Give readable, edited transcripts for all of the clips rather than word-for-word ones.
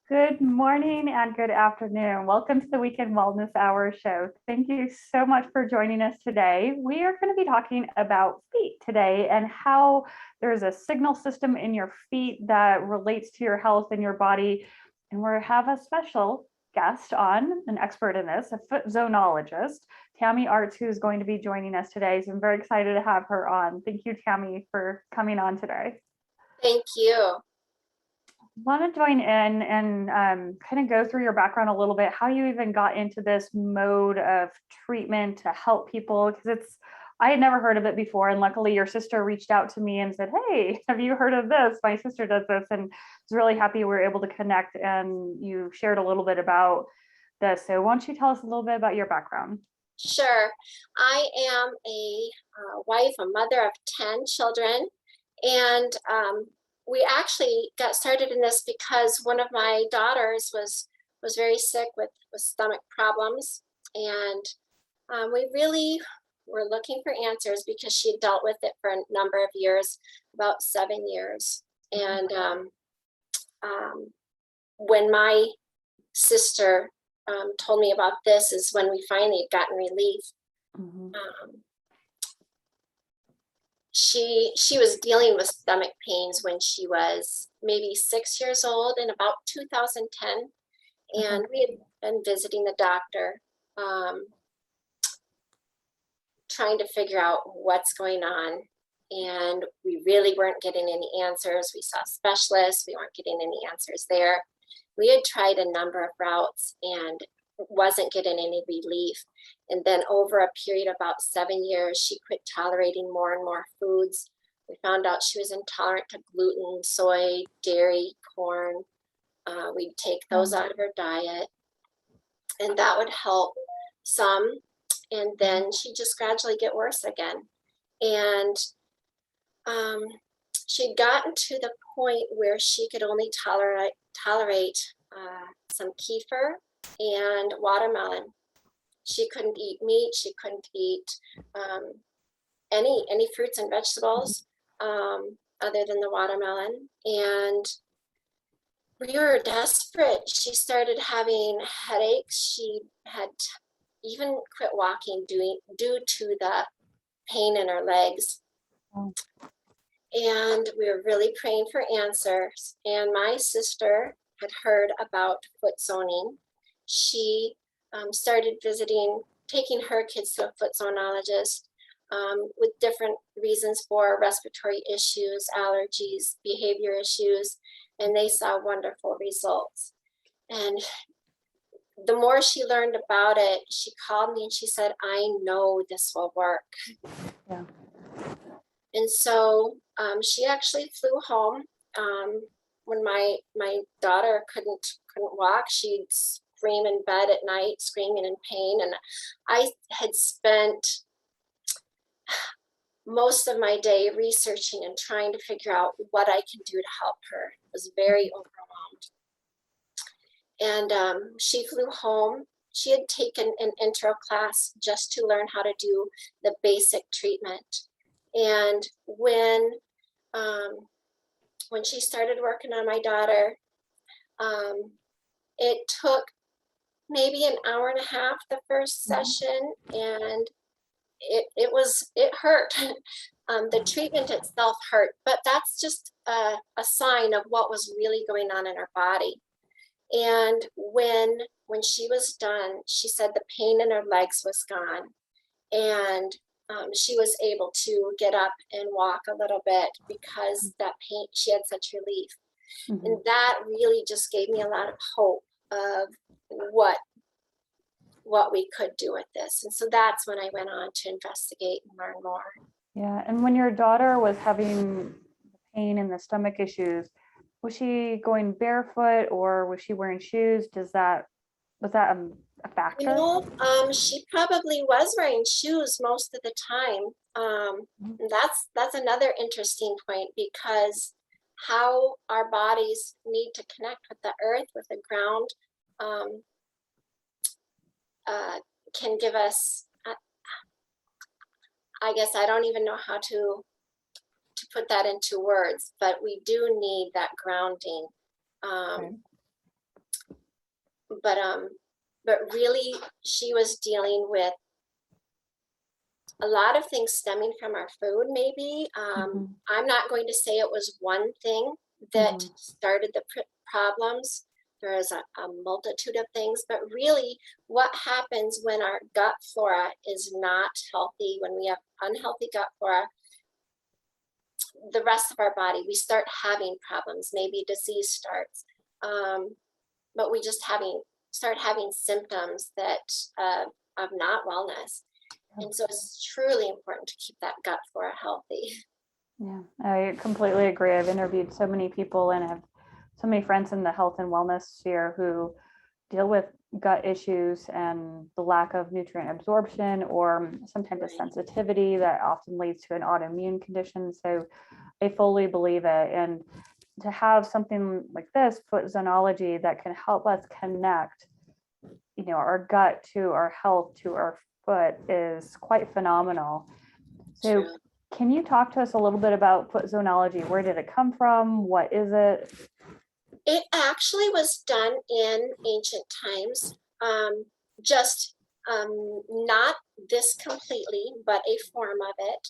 Good morning and good afternoon. Welcome to the Weekend Wellness Hour show. Thank you so much for joining us today. We are going to be talking about feet today and how there's a signal system in your feet that relates to your health and your body. And we have a special guest on, an expert in this, a foot zonologist, Tammy Artz, who's going to be joining us today. So I'm very excited to have her on. Thank you, Tammy, for coming on today. Thank you. Want to join in and kind of go through your background a little bit, how you even got into this mode of treatment to help people, because I had never heard of it before, and luckily your sister reached out to me and said, hey, have you heard of this? My sister does this, and I was really happy we were able to connect, and you shared a little bit about this. So why don't you tell us a little bit about your background? Sure. I am a wife, a mother of 10 children, and we actually got started in this because one of my daughters was very sick with stomach problems, and we really were looking for answers because she had dealt with it for a number of years, about 7 years. And when my sister told me about this is when we finally had gotten relief. Mm-hmm. She was dealing with stomach pains when she was maybe 6 years old in about 2010, and we had been visiting the doctor, trying to figure out what's going on, and we really weren't getting any answers. We saw specialists, we weren't getting any answers there. We had tried a number of routes and wasn't getting any relief. And then over a period of about 7 years, she quit tolerating more and more foods. We found out she was intolerant to gluten, soy, dairy, corn. We'd take those out of her diet, and that would help some. And then she'd just gradually get worse again. And she'd gotten to the point where she could only tolerate some kefir and watermelon. She couldn't eat meat. She couldn't eat any fruits and vegetables other than the watermelon. And we were desperate. She started having headaches. She had even quit walking due to the pain in her legs. Oh. And we were really praying for answers. And my sister had heard about foot zoning. She started taking her kids to a foot zonologist with different reasons for respiratory issues, allergies, behavior issues, and they saw wonderful results. And the more she learned about it, she called me and she said, I know this will work. Yeah. And so she actually flew home. When my daughter couldn't walk, she'd scream in bed at night, screaming in pain. And I had spent most of my day researching and trying to figure out what I can do to help her. I was very overwhelmed. And she flew home. She had taken an intro class just to learn how to do the basic treatment. And when she started working on my daughter, it took maybe an hour and a half the first session, and it hurt. The treatment itself hurt, but that's just a sign of what was really going on in her body. And when she was done, she said the pain in her legs was gone, and she was able to get up and walk a little bit because that pain, she had such relief. Mm-hmm. And that really just gave me a lot of hope of what we could do with this. And so that's when I went on to investigate and learn more. Yeah. And when your daughter was having pain and the stomach issues, was she going barefoot or was she wearing shoes? Was that a factor? You know, she probably was wearing shoes most of the time. That's another interesting point, because how our bodies need to connect with the earth, with the ground, can give us, I guess I don't even know how to put that into words, but we do need that grounding. Okay. but really she was dealing with a lot of things stemming from our food, maybe. I'm not going to say it was one thing that started the problems. There is a multitude of things, but really what happens when our gut flora is not healthy, when we have unhealthy gut flora, the rest of our body, we start having problems, maybe disease starts, but we just start having symptoms that of not wellness. And so it's truly important to keep that gut flora healthy. Yeah, I completely agree. I've interviewed so many people and have so many friends in the health and wellness sphere who deal with gut issues and the lack of nutrient absorption or some type of sensitivity that often leads to an autoimmune condition. So I fully believe it. And to have something like this, foot zonology, that can help us connect, our gut to our health, to our foot, is quite phenomenal. So True. can you talk to us a little bit about foot zonology? Where did it come from? What is it? It actually was done in ancient times, just not this completely, but a form of it.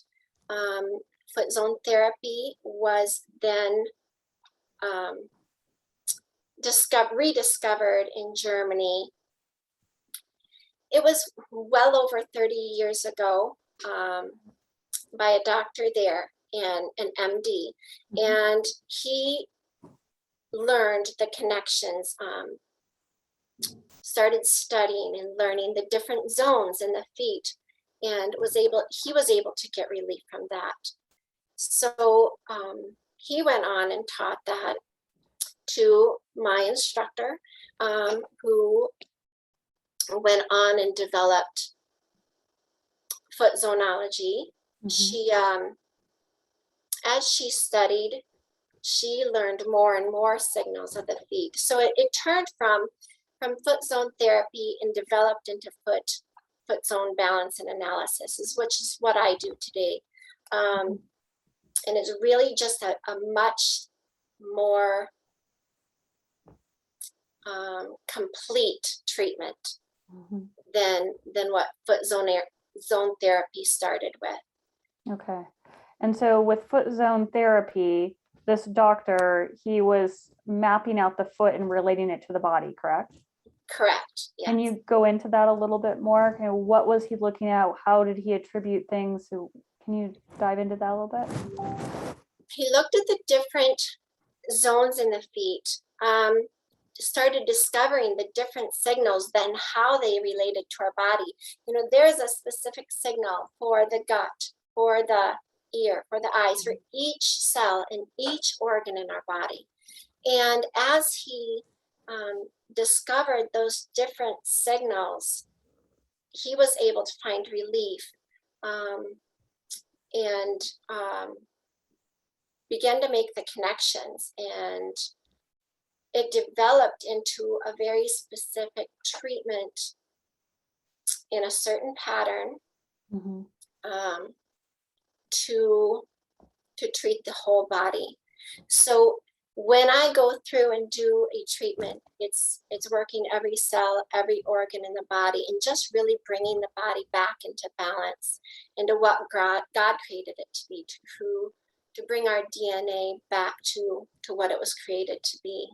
Foot zone therapy was then rediscovered in Germany. It was well over 30 years ago by a doctor there and an MD, and he learned the connections, started studying and learning the different zones in the feet, and he was able to get relief from that. So he went on and taught that to my instructor, who went on and developed foot zonology. She, as she studied, she learned more and more signals of the feet. So it turned from foot zone therapy and developed into foot zone balance and analysis, which is what I do today. And it's really just a much more complete treatment than what foot zone therapy started with. Okay. And so with foot zone therapy, this doctor, he was mapping out the foot and relating it to the body, correct? Correct. Yes. Can you go into that a little bit more? What was he looking at? How did he attribute things? So can you dive into that a little bit? He looked at the different zones in the feet, started discovering the different signals, then how they related to our body. There's a specific signal for the gut, for the ear, for the eyes, for each cell and each organ in our body. And as he discovered those different signals, he was able to find relief and began to make the connections, and it developed into a very specific treatment in a certain pattern to treat the whole body. So when I go through and do a treatment, it's working every cell, every organ in the body, and just really bringing the body back into balance, into what God created it to be, to bring our DNA back to what it was created to be.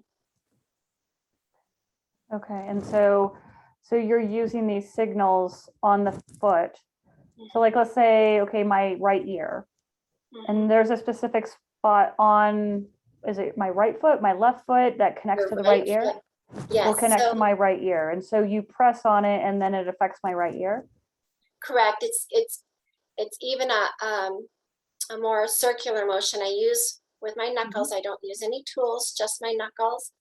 Okay. And so you're using these signals on the foot. So like, let's say, okay, my right ear, and there's a specific spot on, is it my right foot, my left foot that connects to the right ear? Yes. Will connect to my right ear. And so you press on it and then it affects my right ear? Correct. It's even a more circular motion I use with my knuckles. I don't use any tools, just my knuckles,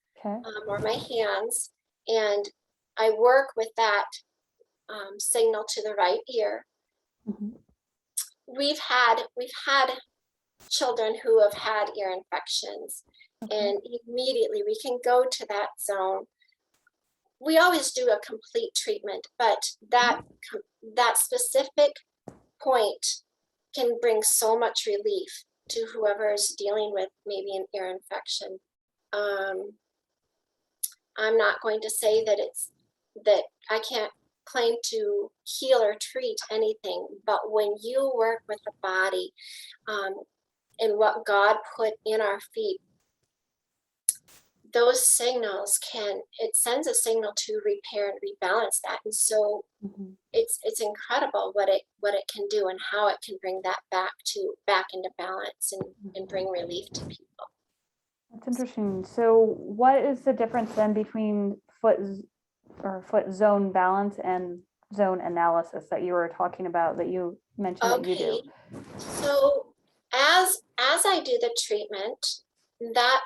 or my hands. And I work with that signal to the right ear. We've had children who have had ear infections, and immediately we can go to that zone. We always do a complete treatment, but that specific point can bring so much relief to whoever is dealing with maybe an ear infection. I'm not going to say that that I can't claim to heal or treat anything, but when you work with the body, and what God put in our feet, those signals it sends a signal to repair and rebalance that. And so Mhm. it's incredible what it can do and how it can bring that back into balance and bring relief to people. That's interesting. So what is the difference then between foot zone balance and zone analysis that you were talking about, that you mentioned that you do? Okay, so as I do the treatment, that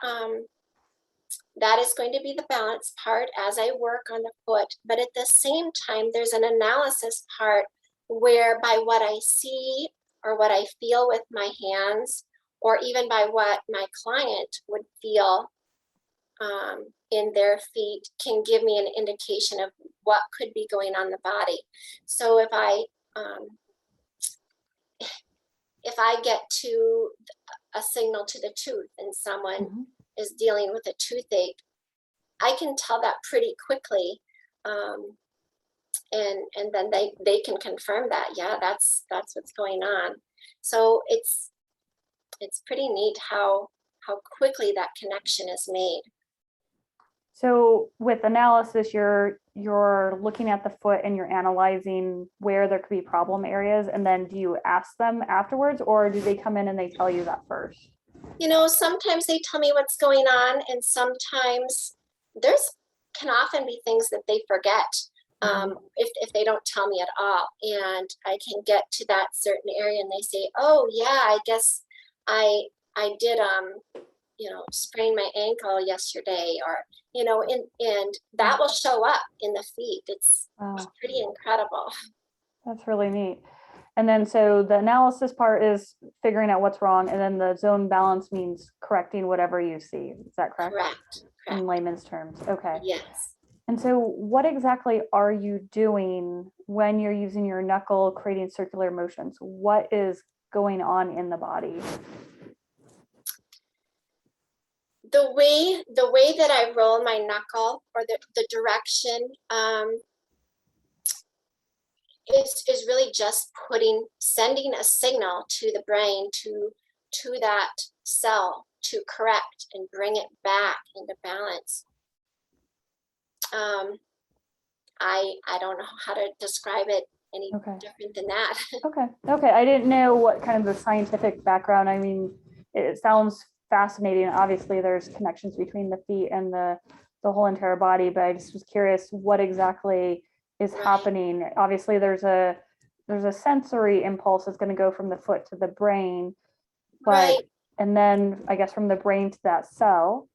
that is going to be the balance part as I work on the foot. But at the same time, there's an analysis part where by what I see or what I feel with my hands, or even by what my client would feel in their feet, can give me an indication of what could be going on in the body. So if I get to a signal to the tooth and someone Mhm. is dealing with a toothache, I can tell that pretty quickly, and then they can confirm that, yeah, that's what's going on. So it's pretty neat how quickly that connection is made. So with analysis, you're looking at the foot and you're analyzing where there could be problem areas, and then do you ask them afterwards, or do they come in and they tell you that first? You know, sometimes they tell me what's going on, and sometimes there's can often be things that they forget, if they don't tell me at all. And I can get to that certain area and they say, oh yeah, I guess I did sprain my ankle yesterday, or and that will show up in the feet. It's Wow, pretty incredible. that's really neat. And then so the analysis part is figuring out what's wrong, and then the zone balance means correcting whatever you see. Is that correct? Correct. In layman's terms. Okay. Yes. And so what exactly are you doing when you're using your knuckle, creating circular motions? What is going on in the body? The way that I roll my knuckle, or the direction, is really just sending a signal to the brain, to that cell, to correct and bring it back into balance. I don't know how to describe it any Okay. different than that. Okay. I didn't know what kind of the scientific background. I mean, it sounds fascinating. Obviously, there's connections between the feet and the whole entire body, but I just was curious what exactly is Right. happening. Obviously, there's a sensory impulse that's going to go from the foot to the brain, but Right. and then I guess from the brain to that cell.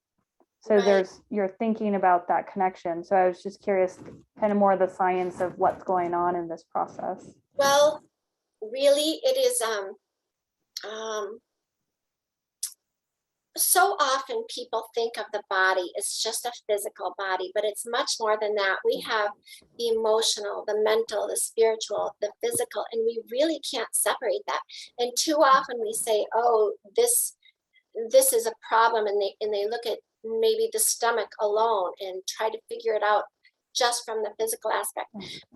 So Right. you're thinking about that connection. So I was just curious, kind of more of the science of what's going on in this process. Well, really, it is um, so often people think of the body as just a physical body, but it's much more than that. We have the emotional, the mental, the spiritual, the physical, and we really can't separate that. And too often we say, oh, this is a problem, and they look at maybe the stomach alone and try to figure it out just from the physical aspect.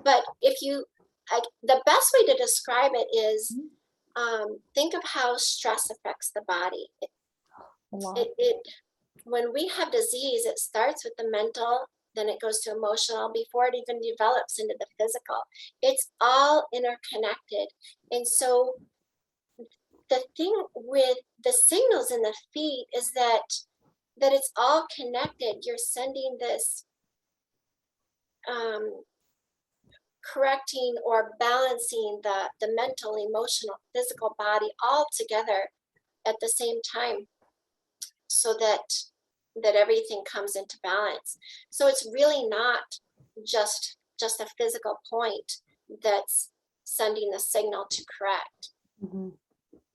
But the best way to describe it is, think of how stress affects the body. A lot. It when we have disease, it starts with the mental, then it goes to emotional before it even develops into the physical. It's all interconnected. And so the thing with the signals in the feet is that it's all connected. You're sending this um, correcting or balancing the mental, emotional, physical body all together at the same time, so that everything comes into balance. So it's really not just a physical point that's sending the signal to correct. Mhm.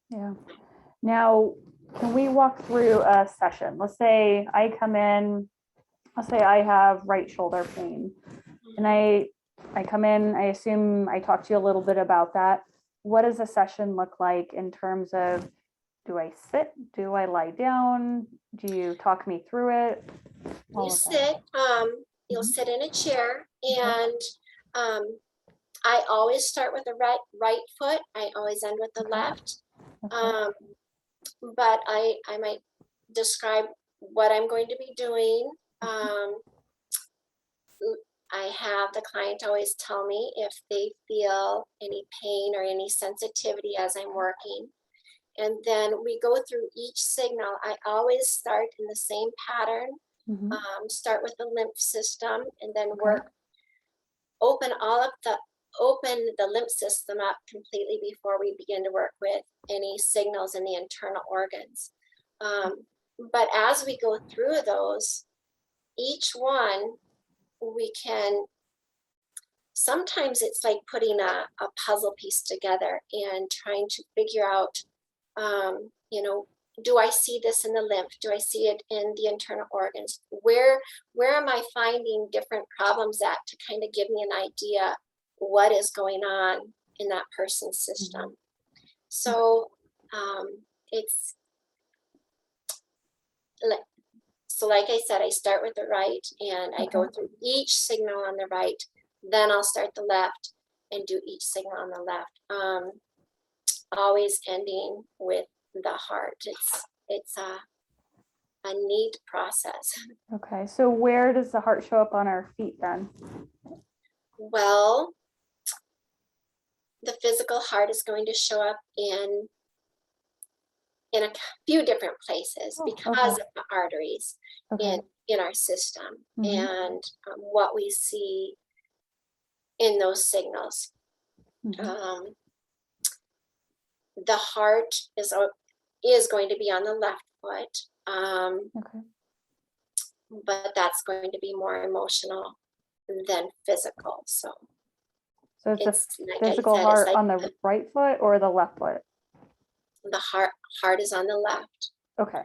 Yeah. Now, can we walk through a session? Let's say I come in, let's say I have right shoulder pain, and I come in, I assume I talk to you a little bit about that. What does a session look like in terms of do I sit? Do I lie down? Do you talk me through it? You All of that. sit, you'll Mhm. sit in a chair, Okay. and I always start with the right foot. I always end with the Okay. left. Okay. Um, but I might describe what I'm going to be doing. I have the client always tell me if they feel any pain or any sensitivity as I'm working. And then we go through each signal. I always start in the same pattern, Mhm. start with the lymph system, and then Okay. work, open all of the, open the lymph system up completely before we begin to work with any signals in the internal organs. But as we go through those, each one we can, sometimes it's like putting a puzzle piece together and trying to figure out, you know, do I see this in the lymph? Do I see it in the internal organs? Where am I finding different problems at, to kind of give me an idea what is going on in that person's system? So it's like, so like I said, I start with the right and I go Okay. through each signal on the right, then I'll start the left and do each signal on the left. Always ending with the heart. It's a neat process. Okay. So where does the heart show up on our feet then? Well, the physical heart is going to show up in a few different places Oh, because okay. of the arteries Okay. in our system, Mhm. and what we see in those signals. Mhm. Um, the heart is going to be on the left foot, Okay. but that's going to be more emotional than physical. So So it's the it's like I physical said, it's heart like on the right foot or the left foot? the heart is on the left, Okay.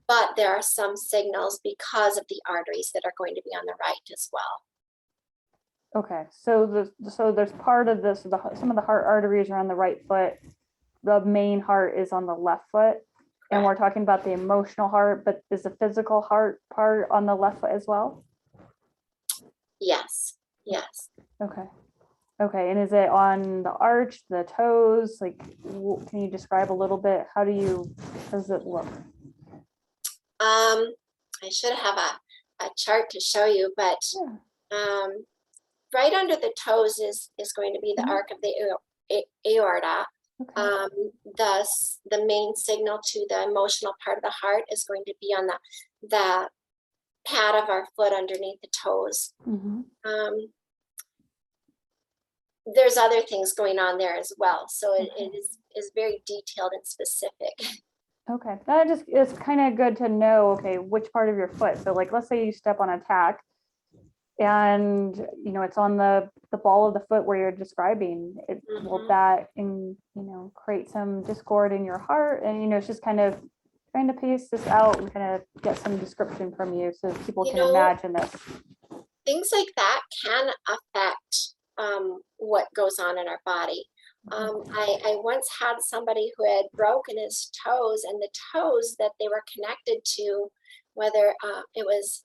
but there are some signals because of the arteries that are going to be on the right as well. Okay. So there's part of this, some of the heart arteries are on the right foot. The main heart is on the left foot. And we're Correct. talking about the emotional heart, but is the physical heart part on the left foot as well? Yes. Yes. Okay. Okay. And is it on the arch, the toes? Like, can you describe a little bit? How does it look? I should have a chart to show you, but Yeah. um, right under the toes is going to be the Mhm. arc of the aorta. Okay. Thus, the main signal to the emotional part of the heart is going to be on the pad of our foot underneath the toes. Mhm. There's other things going on there as well, so it Okay. is very detailed and specific. Okay. It's kind of good to know, okay, which part of your foot. So like, let's say you step on a tack and it's on the ball of the foot where you're describing it. Will Mhm. that create some discord in your heart? And it's just kind of trying to piece this out and kind of get some description from you so people You can know, imagine this. things like that can affect what goes on in our body. I once had somebody who had broken his toes, and the toes that they were connected to, whether it was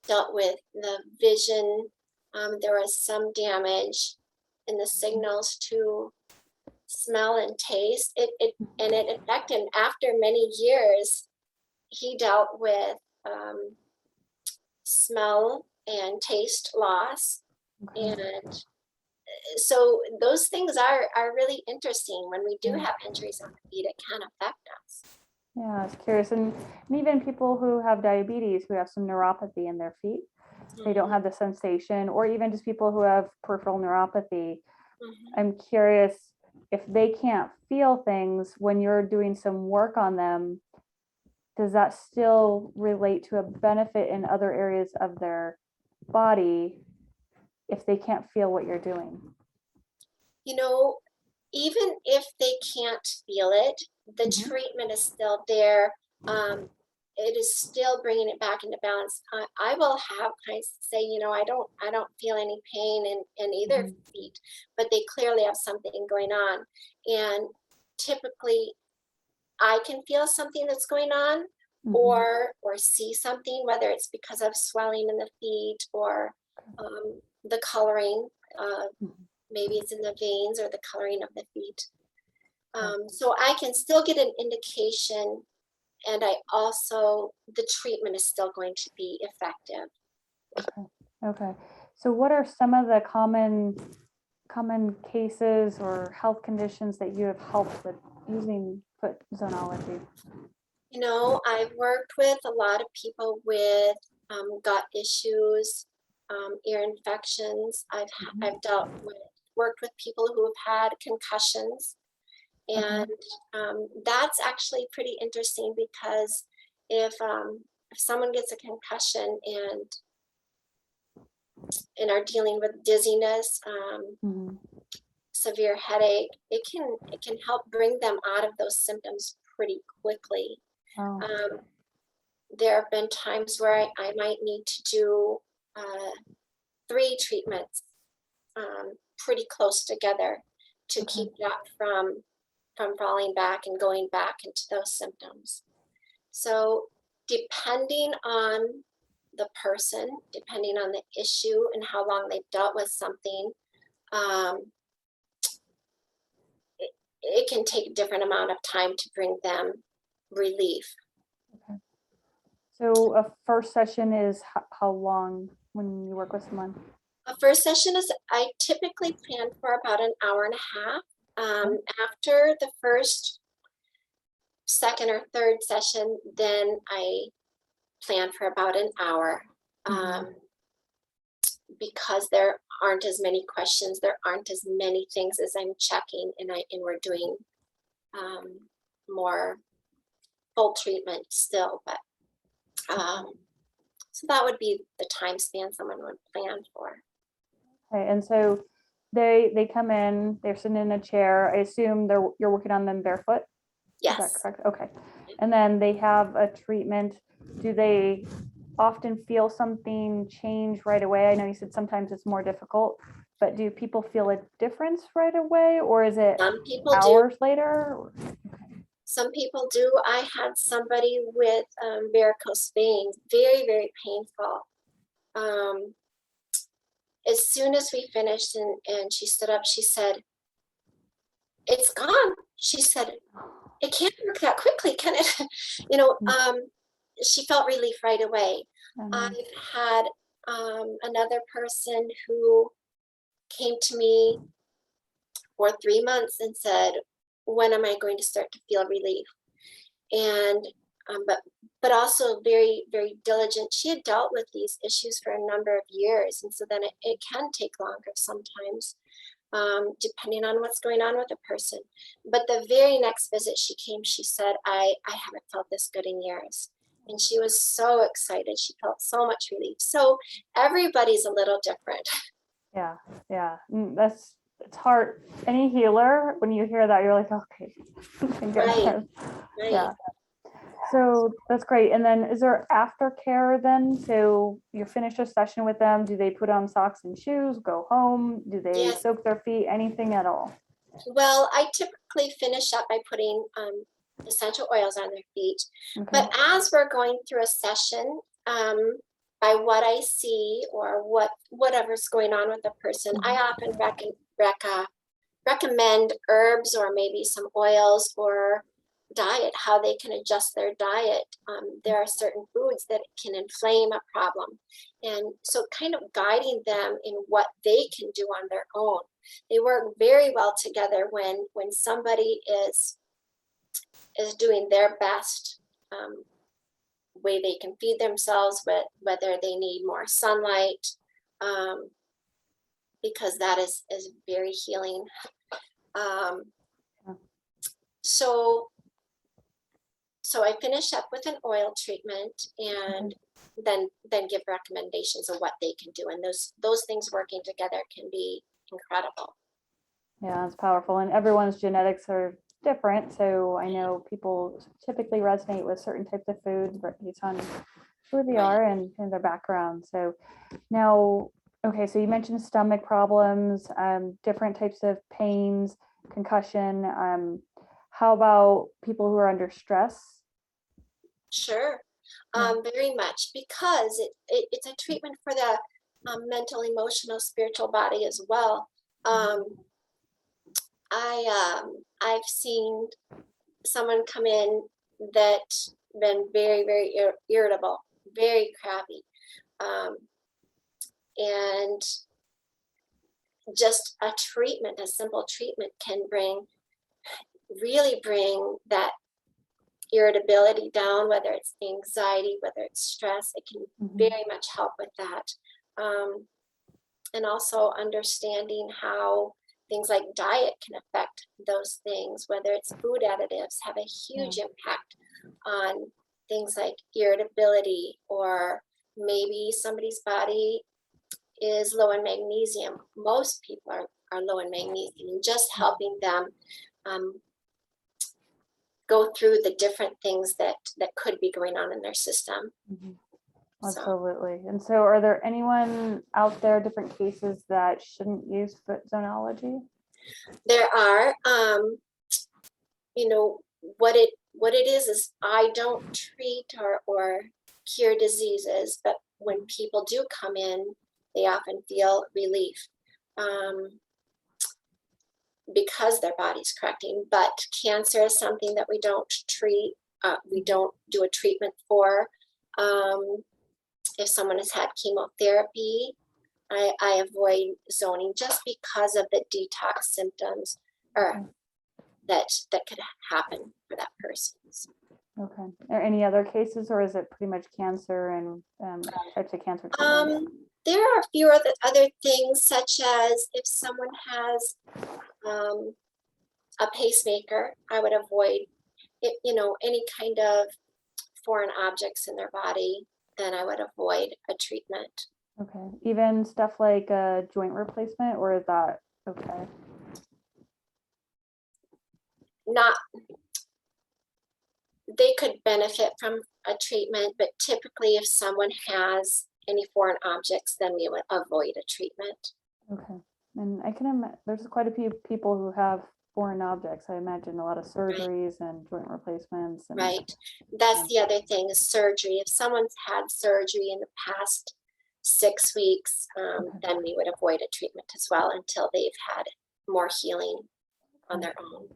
dealt with the vision, there was some damage in the signals to smell and taste. And it affected him. After many years, he dealt with smell and taste loss. Okay. And so those things are really interesting. When we do Yeah. have injuries on the feet, it can affect us. Yeah, I was curious. And even people who have diabetes, who have some neuropathy in their feet, they don't Mhm, have the sensation, or even just people who have peripheral neuropathy. mhm. I'm curious if they can't feel things when you're doing some work on them, does that still relate to a benefit in other areas of their body if they can't feel what you're doing? You know, even if they can't feel it, the Mhm. treatment is still there. It is still bringing it back into balance. I will have clients say, I don't feel any pain in either Mhm. feet, but they clearly have something going on. And typically I can feel something that's going on, or see something, whether it's because of swelling in the feet or the coloring. Maybe it's in the veins or the coloring of the feet. So I can still get an indication, and the treatment is still going to be effective. Okay. So what are some of the common cases or health conditions that you have helped with using foot zonology? You know, I've worked with a lot of people with gut issues, ear infections. I've worked with people who have had concussions, and that's actually pretty interesting because if someone gets a concussion and are dealing with dizziness, severe headache, it can help bring them out of those symptoms pretty quickly. There have been times where I might need to do 3 treatments pretty close together to keep that from falling back and going back into those symptoms. So depending on the person, depending on the issue and how long they've dealt with something, it can take a different amount of time to bring them relief. Okay. So a first session is how long when you work with someone? A first session is, I typically plan for about an hour and a half. After the first, second, or third session, then I plan for about an hour. Because there aren't as many questions, there aren't as many things as I'm checking, and we're doing more full treatment still, but so that would be the time span someone would plan for. Okay, and so they come in, they're sitting in a chair. I assume you're working on them barefoot? Yes. Is that correct? Okay. And then they have a treatment. Do they often feel something change right away? I know you said sometimes it's more difficult, but do people feel a difference right away, or is it hours later? Some people do. I had somebody with varicose veins, very, very painful. As soon as we finished and she stood up, she said, "It's gone." She said, "It can't work that quickly, can it?" You know, she felt relief right away. I've had another person who came to me for 3 months and said, "When am I going to start to feel relief?" And but also very, very diligent. She had dealt with these issues for a number of years, and so then it can take longer sometimes, depending on what's going on with the person. But the very next visit she came, she said, I haven't felt this good in years. And she was so excited. She felt so much relief. So everybody's a little different. Yeah. It's hard. Any healer, when you hear that, you're like, okay. Right. Yeah. So that's great. And then is there aftercare then? So you're finished a session with them. Do they put on socks and shoes, go home? Do they soak their feet? Anything at all? Well, I typically finish up by putting essential oils on their feet. But as we're going through a session, by what I see or whatever's going on with the person, I often recommend herbs or maybe some oils or diet, how they can adjust their diet. There are certain foods that can inflame a problem. And so kind of guiding them in what they can do on their own. They work very well together when somebody is doing their best way they can feed themselves, whether they need more sunlight, because that is very healing. So I finish up with an oil treatment and then give recommendations of what they can do. And those things working together can be incredible. Yeah, it's powerful. And everyone's genetics are different. So I know people typically resonate with certain types of foods based on who they are and their background. So now, okay, so you mentioned stomach problems, different types of pains, concussion. How about people who are under stress? Sure. Yeah. Very much, because it's a treatment for the mental, emotional, spiritual body as well. I've seen someone come in that been very, very irritable, very crabby, and just a treatment, a simple treatment, can really bring that irritability down, whether it's anxiety, whether it's stress. It can very much help with that. And also understanding how things like diet can affect those things, whether it's food additives, have a huge impact on things like irritability, or maybe somebody's body is low in magnesium. Most people are low in magnesium, and just helping them go through the different things that could be going on in their system. Absolutely. And so are there anyone out there, different cases that shouldn't use foot zonology? There are, what it is I don't treat or cure diseases, but when people do come in, they often feel relief because their body's correcting. But cancer is something that we don't treat. We don't do a treatment for. If someone has had chemotherapy, I avoid zoning just because of the detox symptoms or that could happen for that person. Okay. Are any other cases, or is it pretty much cancer and types of cancer treatment? There are a few other things, such as if someone has a pacemaker, I would avoid it, any kind of foreign objects in their body, then I would avoid a treatment. Okay. Even stuff like a joint replacement, or is that okay? They could benefit from a treatment, but typically if someone has any foreign objects, then we would avoid a treatment. Okay. And I can imagine there's quite a few people who have foreign objects. I imagine a lot of surgeries and joint replacements. And, right. That's the other thing, is surgery. If someone's had surgery in the past 6 weeks, then we would avoid a treatment as well until they've had more healing on their own.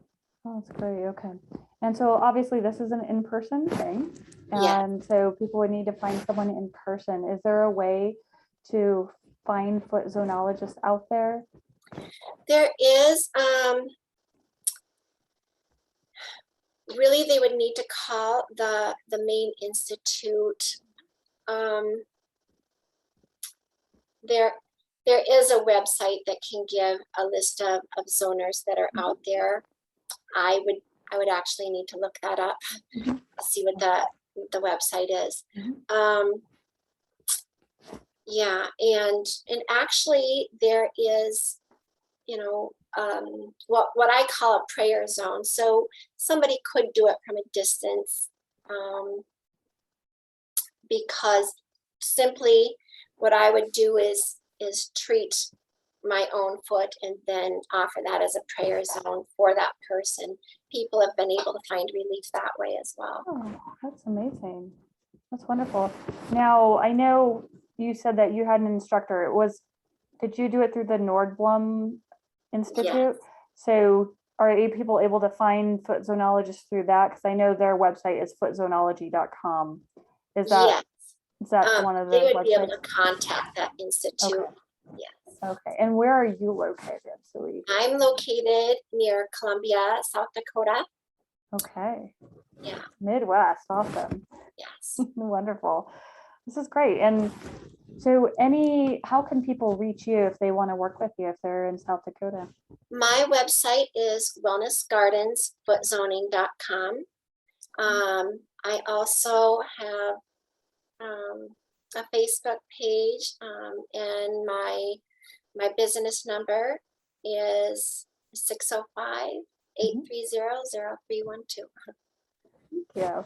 Oh, that's great. Okay. And so obviously this is an in-person thing. And so people would need to find someone in person. Is there a way to find foot zonologists out there? There is. Really, they would need to call the main institute. There is a website that can give a list of zoners that are out there. I would actually need to look that up, see what the website is. Yeah, and actually there is, what I call a prayer zone. So somebody could do it from a distance, because simply what I would do is treat my own foot and then offer that as a prayer zone for that person. People have been able to find relief that way as well. Oh, that's amazing. That's wonderful. Now, I know you said that you had an instructor. Did you do it through the Nordblum Institute? Yes. So are people able to find foot zonologists through that? Because I know their website is footzonology.com. Is that one of the they would websites? be able to contact that institute. Okay. Yes. Okay. And where are you located? I'm located near Columbia, South Dakota. Okay. Yeah. Midwest. Awesome. Yes. Wonderful. This is great. And so how can people reach you if they want to work with you if they're in South Dakota? My website is wellnessgardensfootzoning.com. I also have a Facebook page, and my business number is 605-830-0312. Yeah.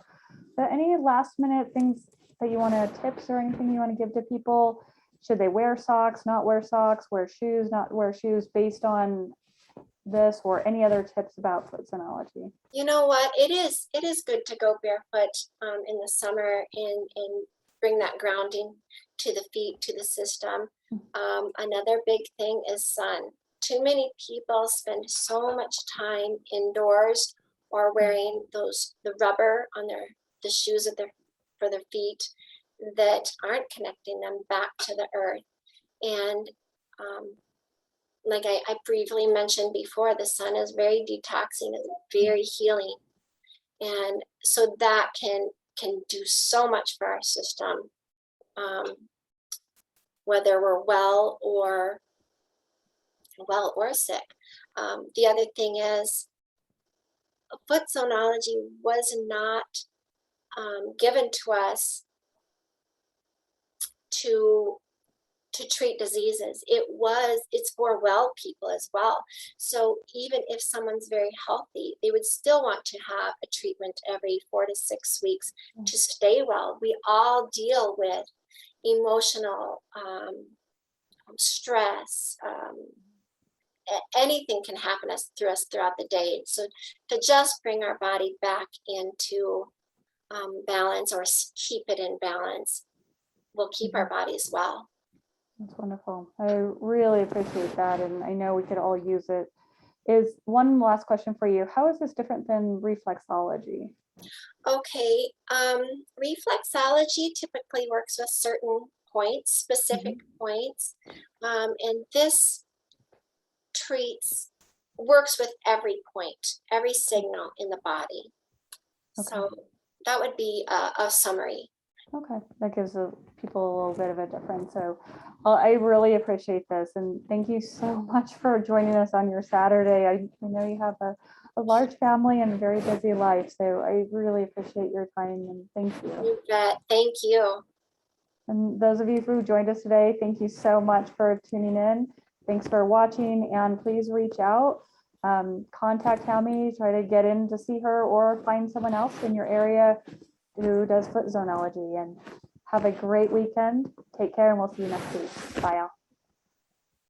So any last minute things that you want to tips or anything you want to give to people? Should they wear socks, not wear socks, wear shoes, not wear shoes, based on this or any other tips about foot zonology? You know what? It is good to go barefoot in the summer and bring that grounding to the feet, to the system. Another big thing is sun. Too many people spend so much time indoors or wearing the rubber on the shoes of for their feet that aren't connecting them back to the earth. And like I briefly mentioned before, the sun is very detoxing, is very healing. And so that can do so much for our system, whether we're well or sick. The other thing is, foot zonology was not given to us to treat diseases. It's for well people as well. So even if someone's very healthy, they would still want to have a treatment every 4 to 6 weeks to stay well. We all deal with emotional stress. Anything can happen to us throughout the day. So to just bring our body back into balance, or keep it in balance, will keep our bodies well. That's wonderful. I really appreciate that. And I know we could all use it. Is one last question for you. How is this different than reflexology? Okay. Reflexology typically works with certain points, specific points. And this works with every point, every signal in the body. Okay. So that would be a summary. Okay, that gives people a little bit of a difference. So I really appreciate this, and thank you so much for joining us on your Saturday. I know you have a large family and a very busy life, so I really appreciate your time, and thank you. You bet. Thank you. And those of you who joined us today, thank you so much for tuning in. Thanks for watching, and please reach out. Contact Tammy, try to get in to see her, or find someone else in your area who does foot zonology. And have a great weekend. Take care, and we'll see you next week. Bye, y'all.